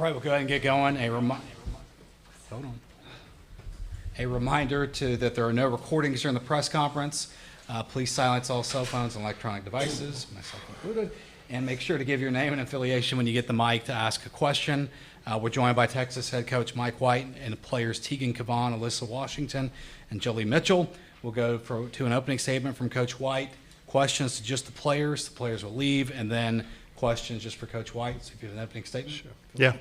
right, we'll go ahead and get going. Hold on. A reminder that there are no recordings during the press conference. Please silence all cell phones and electronic devices, myself included, and make sure to give your name and affiliation when you get the mic to ask a question. We're joined by Texas head coach Mike White and players Tegan Cavan, Alyssa Washington, and Jolie Mitchell. We'll go to an opening statement from Coach White, questions to just the players will leave, and then questions just for Coach White. So if you have an opening statement. Sure. Yeah.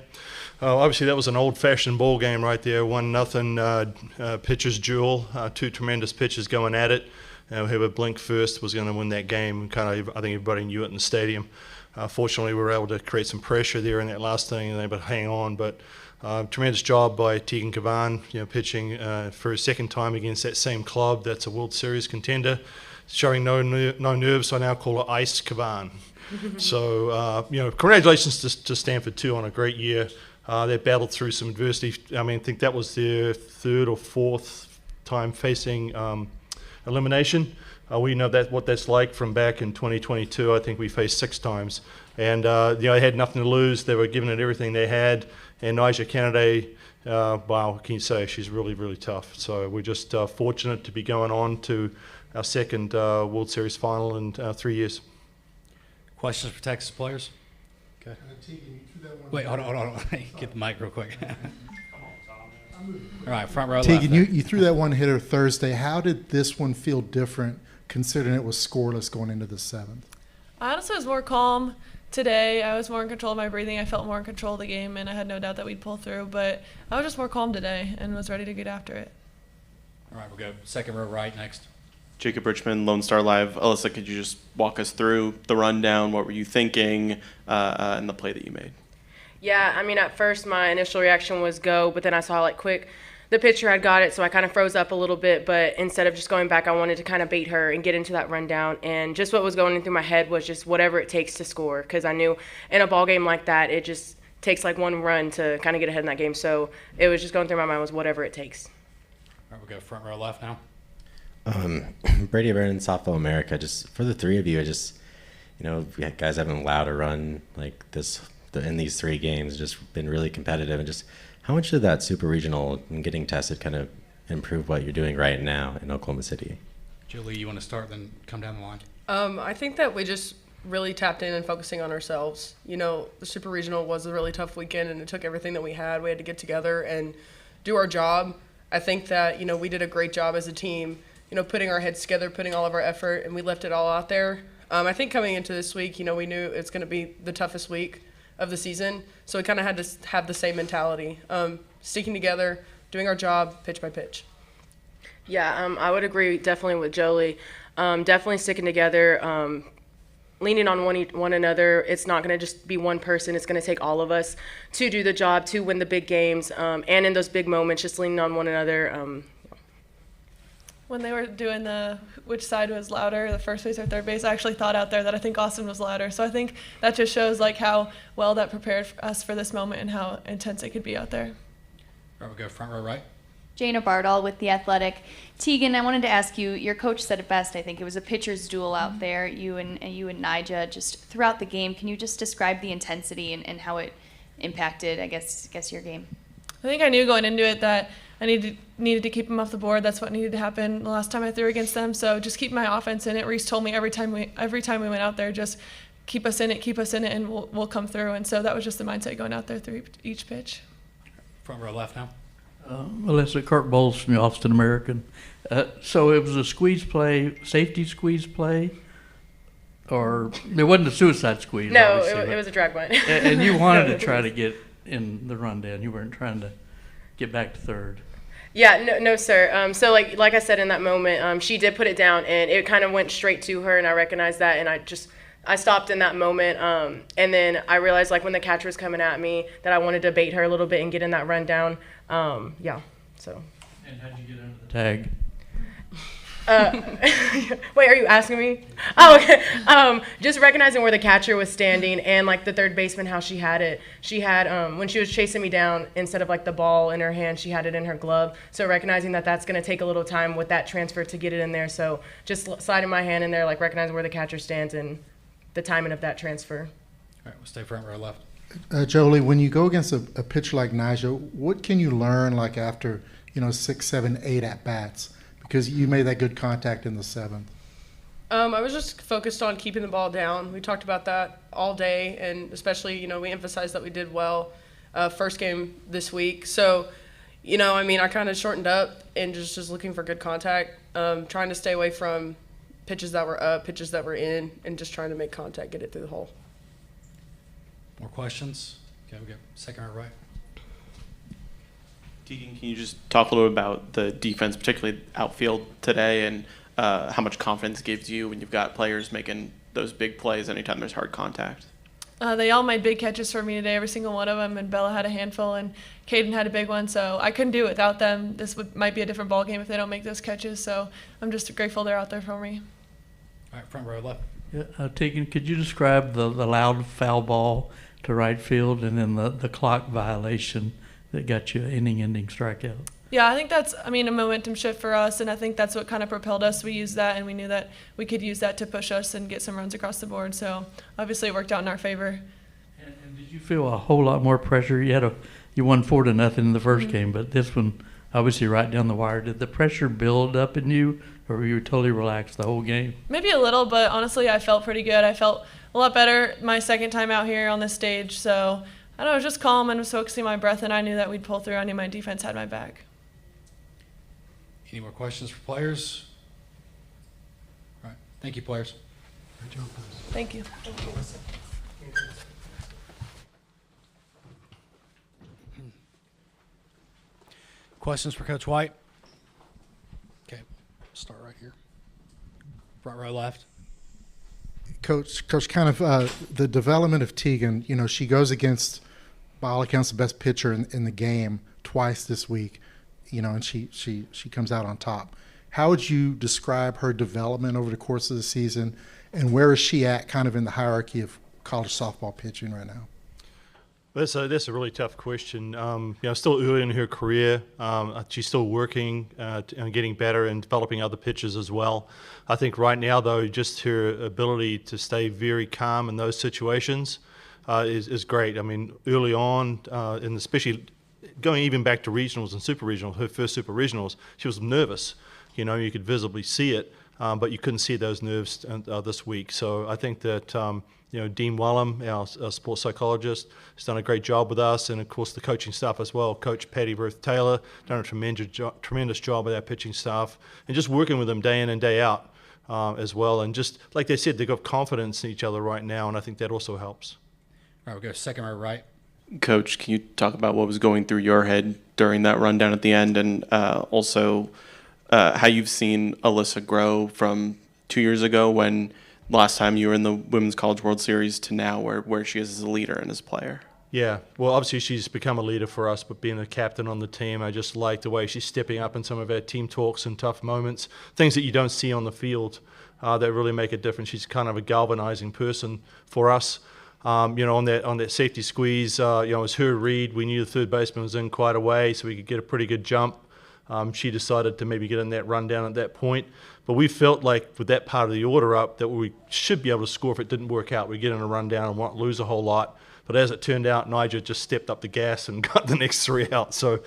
Obviously, that was an old-fashioned ball game right there. 1-0 pitcher's duel. Two tremendous pitchers going at it. Whoever blinked first was going to win that game. I think everybody knew it in the stadium. Fortunately, we were able to create some pressure there in that last inning and able to hang on. But tremendous job by Tegan Cavan, pitching for a second time against that same club. That's a World Series contender. Showing no nerves, so I now call her Ice Cavan. So, congratulations to Stanford, too, on a great year. They battled through some adversity. I think that was their third or fourth time facing elimination. We know what that's like from back in 2022. I think we faced 6 times. And, they had nothing to lose. They were giving it everything they had. And Nyjah Kennedy, wow, what can you say? She's really, really tough. So we're just fortunate to be going on to our second World Series final in 3 years. Questions for Texas players? Okay. Wait, hold on. Get the mic real quick. All right, front row Tegan, left. you threw that one hitter Thursday. How did this one feel different, considering it was scoreless going into the 7th? I honestly was more calm today. I was more in control of my breathing. I felt more in control of the game, and I had no doubt that we'd pull through. But I was just more calm today and was ready to get after it. All right, we'll go second row right next. Jacob Richmond, Lone Star Live. Alyssa, could you just walk us through the rundown? What were you thinking and the play that you made? Yeah, at first my initial reaction was go, but then I saw quick the pitcher had got it, so I kind of froze up a little bit. But instead of just going back, I wanted to kind of bait her and get into that rundown. And just what was going through my head was just whatever it takes to score, because I knew in a ball game like that, it just takes one run to kind of get ahead in that game. So it was just going through my mind was whatever it takes. All right, we'll go front row left now. Brady Vernon, Softball America, just for the three of you, guys haven't allowed a run like this in these 3 games, just been really competitive. And just how much did that super regional and getting tested kind of improve what you're doing right now in Oklahoma City? Julie, you want to start, then come down the line? I think that we just really tapped in and focusing on ourselves. The super regional was a really tough weekend, and it took everything that we had. We had to get together and do our job. I think that, we did a great job as a team, putting our heads together, putting all of our effort, and we left it all out there. I think coming into this week, we knew it's going to be the toughest week of the season, so we kind of had to have the same mentality, sticking together, doing our job pitch by pitch. Yeah, I would agree definitely with Jolie. Definitely sticking together, leaning on one another. It's not going to just be one person. It's going to take all of us to do the job, to win the big games, and in those big moments, just leaning on one another. When they were doing which side was louder, the first base or third base, I actually thought out there that I think Austin was louder. So I think that just shows how well that prepared us for this moment and how intense it could be out there. All right, we'll go front row right. Jana Bardall with The Athletic. Tegan, I wanted to ask you, your coach said it best, I think. It was a pitcher's duel out there, you and Nyjah, just throughout the game. Can you just describe the intensity and how it impacted, I guess your game? I think I knew going into it that I needed to keep them off the board. That's what needed to happen the last time I threw against them. So just keep my offense in it. Reese told me every time we went out there, just keep us in it, and we'll come through. And so that was just the mindset going out there through each pitch. Front row left now. Melissa Kurt Bowles from the Austin American. So it was a squeeze play, safety squeeze play, or it wasn't a suicide squeeze? No, it was a drag bunt. And you wanted to try to get in the rundown. You weren't trying to get back to third. Yeah, no, sir. So like I said in that moment, she did put it down, and it kind of went straight to her, and I recognized that, and I stopped in that moment, and then I realized when the catcher was coming at me that I wanted to bait her a little bit and get in that rundown. So. And how'd you get under the tag? Wait, are you asking me? Oh, okay. Just recognizing where the catcher was standing and the third baseman, how she had it. She had when she was chasing me down, instead of the ball in her hand, she had it in her glove. So recognizing that that's going to take a little time with that transfer to get it in there. So just sliding my hand in there, recognizing where the catcher stands and the timing of that transfer. All right, we'll stay front row left. Jolie, when you go against a pitcher like Nigel, what can you learn like after 6, 7, 8 at bats? Because you made that good contact in the 7th. I was just focused on keeping the ball down. We talked about that all day, and especially, we emphasized that we did well first game this week. So, I kind of shortened up and just looking for good contact, trying to stay away from pitches that were up, pitches that were in, and just trying to make contact, get it through the hole. More questions? Okay, we got second or right. Tegan, can you just talk a little bit about the defense, particularly outfield today, and how much confidence it gives you when you've got players making those big plays anytime there's hard contact? They all made big catches for me today, every single one of them, and Bella had a handful, and Caden had a big one, so I couldn't do it without them. This might be a different ball game if they don't make those catches, so I'm just grateful they're out there for me. All right, front row left. Yeah, Tegan, could you describe the loud foul ball to right field and then the clock violation that got you an inning-ending strikeout? Yeah, I think that's, a momentum shift for us, and I think that's what kind of propelled us. We used that, and we knew that we could use that to push us and get some runs across the board, so obviously it worked out in our favor. And did you feel a whole lot more pressure? You won 4-0 in the first game, but this one obviously right down the wire. Did the pressure build up in you, or were you totally relaxed the whole game? Maybe a little, but honestly I felt pretty good. I felt a lot better my second time out here on this stage, so I don't know, just calm and was focusing my breath, and I knew that we'd pull through. I knew my defense had my back. Any more questions for players? All right, thank you, players. Thank you. Questions for Coach White? Okay, start right here. Front row left. Coach, kind of the development of Tegan, she goes against, by all accounts, the best pitcher in the game twice this week, and she comes out on top. How would you describe her development over the course of the season, and where is she at kind of in the hierarchy of college softball pitching right now? That's a really tough question. Still early in her career. She's still working and getting better and developing other pitches as well. I think right now, though, just her ability to stay very calm in those situations is great. Early on, and especially going even back to regionals and super regionals, her first super regionals, she was nervous. You could visibly see it, but you couldn't see those nerves this week. So I think that Dean Wellham, our sports psychologist, has done a great job with us, and of course the coaching staff as well. Coach Patty Ruth Taylor done a tremendous job with our pitching staff, and just working with them day in and day out as well. And just like they said, they've got confidence in each other right now, and I think that also helps. All right, we'll go second row right. Coach, can you talk about what was going through your head during that rundown at the end, and also how you've seen Alyssa grow from 2 years ago when last time you were in the Women's College World Series to now where she is as a leader and as a player? Yeah, well, obviously she's become a leader for us, but being a captain on the team, I just like the way she's stepping up in some of our team talks and tough moments, things that you don't see on the field that really make a difference. She's kind of a galvanizing person for us. On that safety squeeze, it was her read. We knew the third baseman was in quite a way, so we could get a pretty good jump. She decided to maybe get in that rundown at that point. But we felt like with that part of the order up that we should be able to score if it didn't work out. We get in a rundown and won't lose a whole lot. But as it turned out, Nigel just stepped up the gas and got the next 3 out. So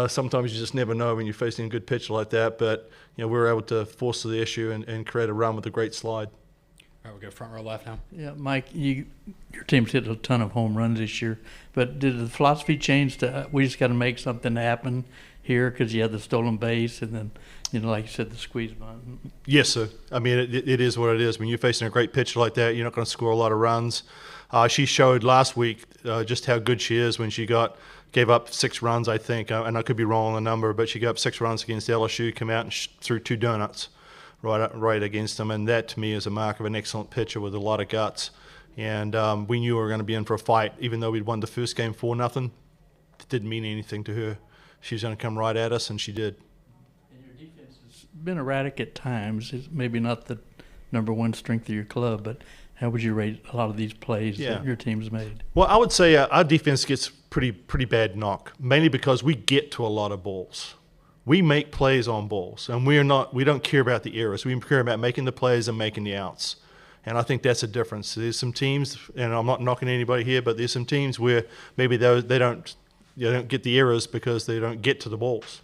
sometimes you just never know when you're facing a good pitcher like that. But we were able to force the issue and create a run with a great slide. All right, we'll go front row left now. Yeah, Mike, your team's hit a ton of home runs this year. But did the philosophy change to we just got to make something happen here because you had the stolen base and then, like you said, the squeeze button? Yes, sir. It is what it is. When you're facing a great pitcher like that, you're not going to score a lot of runs. She showed last week just how good she is when she gave up 6 runs, I think, and I could be wrong on the number, but she gave up 6 runs against LSU, came out and threw 2 donuts right against them, and that to me is a mark of an excellent pitcher with a lot of guts. And we knew we were going to be in for a fight, even though we'd won the first game 4-0. It didn't mean anything to her. She was going to come right at us, and she did. And your defense has been erratic at times. It's maybe not the number one strength of your club, but how would you rate a lot of these plays that your team's made? Well, I would say our defense gets pretty bad knock, mainly because we get to a lot of balls. We make plays on balls, and we don't care about the errors. We care about making the plays and making the outs. And I think that's a difference. There's some teams, and I'm not knocking anybody here, but there's some teams where maybe they don't get the errors because they don't get to the balls.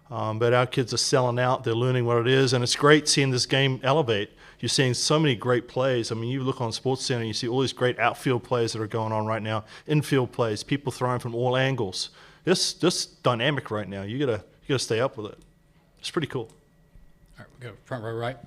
But our kids are selling out. They're learning what it is, and it's great seeing this game elevate. You're seeing so many great plays. I mean, you look on SportsCenter, and you see all these great outfield plays that are going on right now, infield plays, people throwing from all angles. This dynamic right now. You gotta stay up with it. It's pretty cool. All right, we'll go front row right.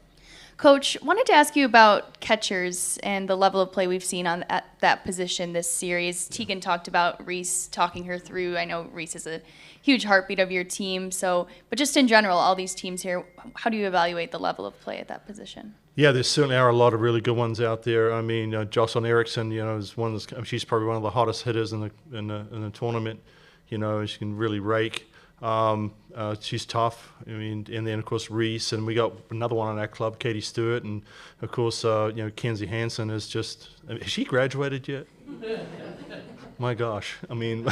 Coach, wanted to ask you about catchers and the level of play we've seen at that position this series. Tegan talked about Reese talking her through. I know Reese is a huge heartbeat of your team. But just in general, all these teams here, how do you evaluate the level of play at that position? Yeah, there certainly are a lot of really good ones out there. I mean, Jocelyn Erickson, is one of the, she's probably one of the hottest hitters in the tournament. She can really rake. She's tough. I mean, and then of course Reese, and we got another one on our club, Katie Stewart, and of course Kenzie Hansen is just. Has she graduated yet? My gosh, I mean,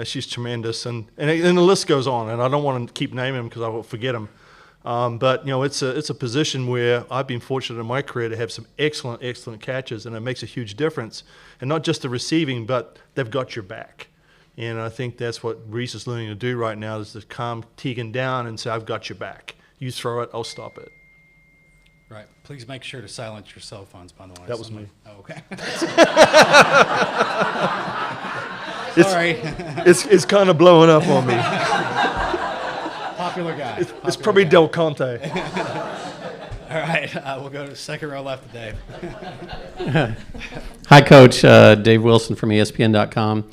she's tremendous, and the list goes on, and I don't want to keep naming them because I will forget them. But it's a position where I've been fortunate in my career to have some excellent catches, and it makes a huge difference, and not just the receiving, but they've got your back. And I think that's what Reese is learning to do right now, is to calm Tegan down and say, I've got your back. You throw it, I'll stop it. Right. Please make sure to silence your cell phones, by the way. That was me. Oh, okay. Sorry. It's kind of blowing up on me. Popular guy. It's probably guy. Del Conte. All right. We'll go to second row left to Dave. Hi, Coach. Dave Wilson from ESPN.com.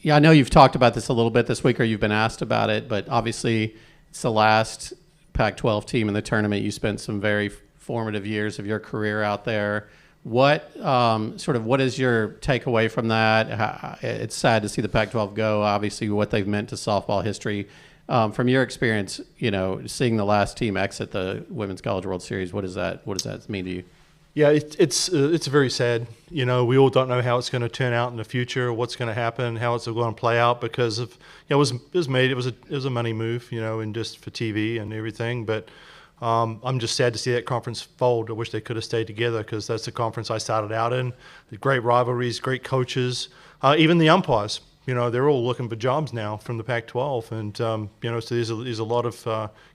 Yeah, I know you've talked about this a little bit this week, or you've been asked about it, but obviously it's the last Pac-12 team in the tournament. You spent some very formative years of your career out there. What what is your takeaway from that? It's sad to see the Pac-12 go, obviously, what they've meant to softball history. From your experience, seeing the last team exit the Women's College World Series, what does that mean to you? Yeah, it's very sad. We all don't know how it's going to turn out in the future, what's going to happen, how it's going to play out, because of it was a money move, and just for TV and everything. But I'm just sad to see that conference fold. I wish they could have stayed together, because that's the conference I started out in. The great rivalries, great coaches, even the umpires. They're all looking for jobs now from the Pac-12, and so there's a lot of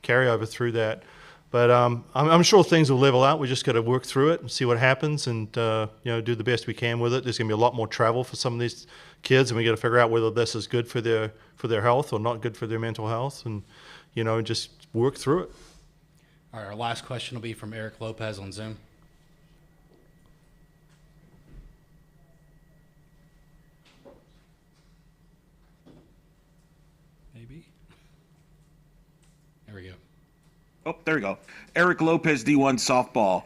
carryover through that. But I'm sure things will level out. We just got to work through it and see what happens, and do the best we can with it. There's going to be a lot more travel for some of these kids, and we got to figure out whether this is good for their health or not good for their mental health, and just work through it. All right. Our last question will be from Eric Lopez on Zoom. Maybe. There we go. Oh, there we go. Eric Lopez, D1 softball.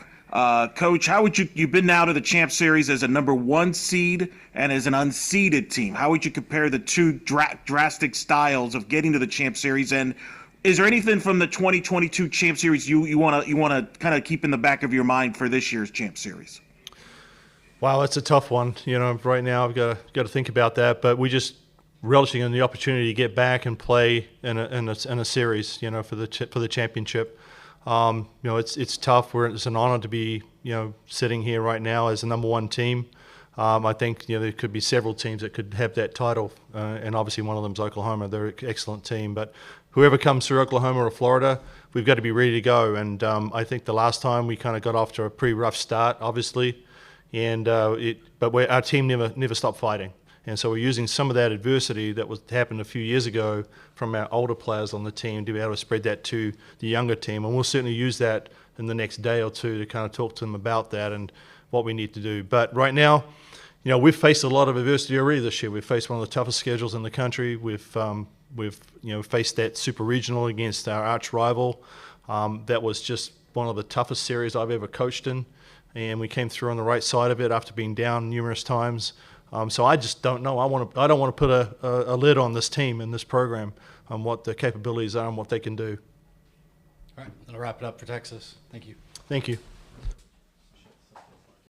Coach, how would you've been now to the Champ Series as a number 1 seed and as an unseeded team. How would you compare the two drastic styles of getting to the Champ Series? And is there anything from the 2022 Champ Series you want to kind of keep in the back of your mind for this year's Champ Series? Wow, that's a tough one. Right now I've got to think about that, but we just relishing in the opportunity to get back and play in a series, for the championship. It's tough. It's an honor to be, sitting here right now as the number 1 team. I think there could be several teams that could have that title, and obviously one of them is Oklahoma. They're an excellent team, but whoever comes through Oklahoma or Florida, we've got to be ready to go. And I think the last time we kind of got off to a pretty rough start, obviously, and our team never stopped fighting. And so we're using some of that adversity that happened a few years ago from our older players on the team to be able to spread that to the younger team. And we'll certainly use that in the next day or two to kind of talk to them about that and what we need to do. But right now, we've faced a lot of adversity already this year. We've faced one of the toughest schedules in the country. We've faced that super regional against our arch rival. That was just one of the toughest series I've ever coached in. And we came through on the right side of it after being down numerous times. So I just don't know. I don't want to put a lid on this team and this program on what the capabilities are and what they can do. All right. That'll wrap it up for Texas. Thank you. Thank you.